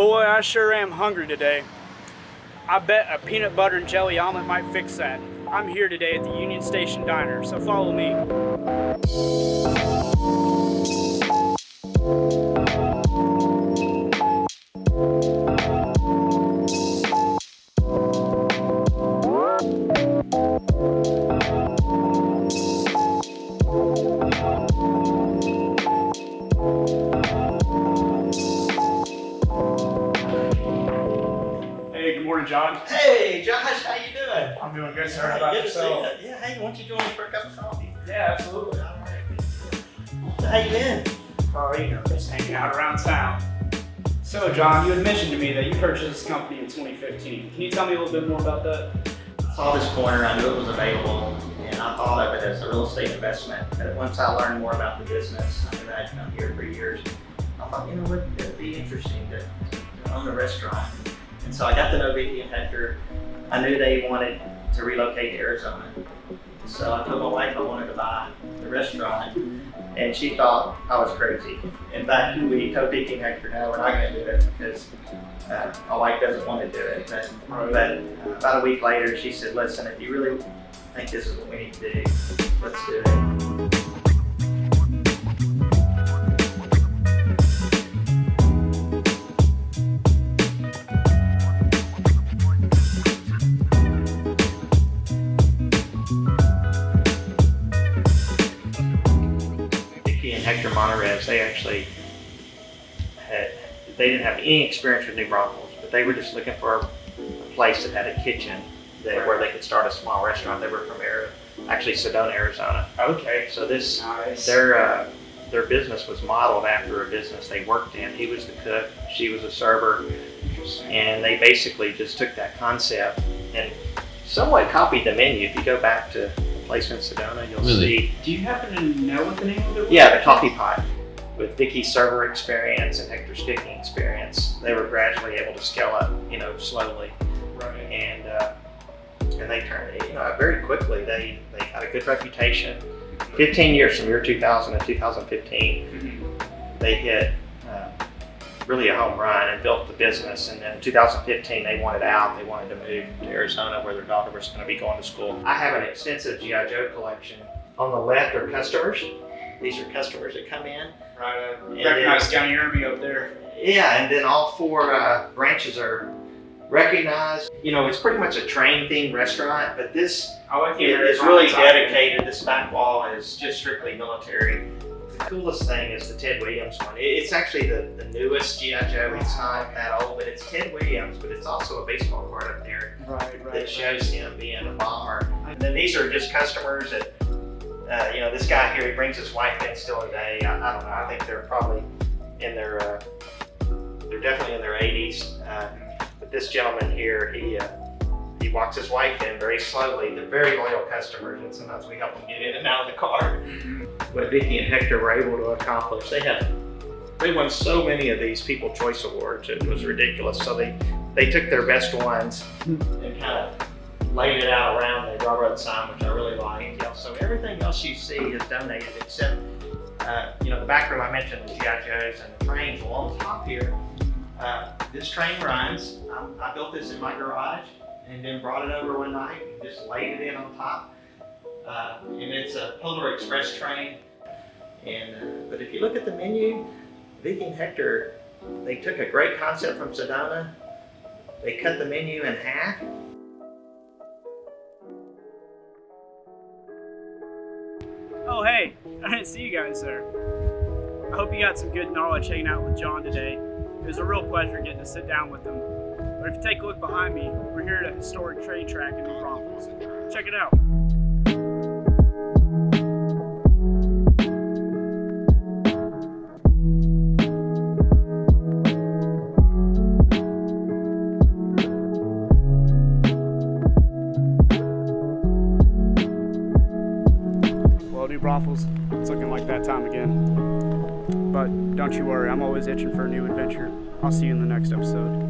Boy, I sure am hungry today. I bet a peanut butter and jelly omelet might fix that. I'm here today at the Union Station Diner, so follow me. Hey, good morning, John. Hey, Josh, how you doing? I'm doing good, sir. How about Good yourself? to see you. Yeah, hey, why don't you join me for a cup of coffee? Yeah, absolutely. All right. So how you been? Oh, you know, just hanging out around town. So, John, you had mentioned to me that you purchased this company in 2015. Can you tell me a little bit more about that? I saw this corner, I knew it was available, and I thought of it as a real estate investment. But once I learned more about the business, I knew I'd come here for years. I thought, it'd be interesting to own a restaurant. And so I got to know Vicki and Hector. I knew they wanted to relocate to Arizona. So I told my wife I wanted to buy the restaurant, and she thought I was crazy. In fact, we told Vicki and Hector, no, we're not going to do it because my wife doesn't want to do it. But about a week later, she said, listen, if you really think this is what we need to do, let's do it. Hector Monterez, they didn't have any experience with New Braunfels, but they were just looking for a place that had a kitchen where they could start a small restaurant. They were from Sedona, Arizona. Okay. So this, nice. their business was modeled after a business they worked in. He was the cook, she was a server, and they basically just took that concept and somewhat copied the menu. If you go back to place in Sedona, you'll see. Do you happen to know what the name of it was? Yeah, the coffee pot. With Vicki's server experience and Hector's cooking experience, they were gradually able to scale up, slowly. Right. And they turned it, very quickly. They had a good reputation. 15 years from year 2000 to 2015, they hit really a home run and built the business. And then in 2015, they wanted out. They wanted to move to Arizona where their daughter was going to be going to school. I have an extensive G.I. Joe collection. On the left are customers. These are customers that come in. Right. Recognize Johnny Irby up there. Yeah, and then all four branches are recognized. It's pretty much a train-themed restaurant, but this is really dedicated. This back wall is just strictly military. The coolest thing is the Ted Williams one. It's actually the newest G.I. Joe. It's not that old, but it's Ted Williams, but it's also a baseball card up there that shows him being a bomber. And then these are just customers that, this guy here, he brings his wife in still today. I don't know, I think they're probably in their, they're definitely in their 80s. But this gentleman here, he walks his wife in very slowly. They're very loyal customers, and sometimes we help them get in and out of the car. What Vicki and Hector were able to accomplish, they won so many of these People Choice Awards, it was ridiculous. So they took their best ones and kind of laid it out around the railroad sign, which I really like. So everything else you see is donated except, the back room I mentioned, the G.I. Joes and the trains. Well, on top here, this train runs. I built this in my garage and then brought it over one night and just laid it in on top. And it's a Polar Express train. But if you look at the menu, Vicki and Hector, they took a great concept from Sedona. They cut the menu in half. Oh, hey, I didn't see you guys there. I hope you got some good knowledge hanging out with John today. It was a real pleasure getting to sit down with him. But if you take a look behind me, we're here at a historic train track in New Braunfels. Check it out. New Braunfels, it's looking like that time again. But don't you worry, I'm always itching for a new adventure. I'll see you in the next episode.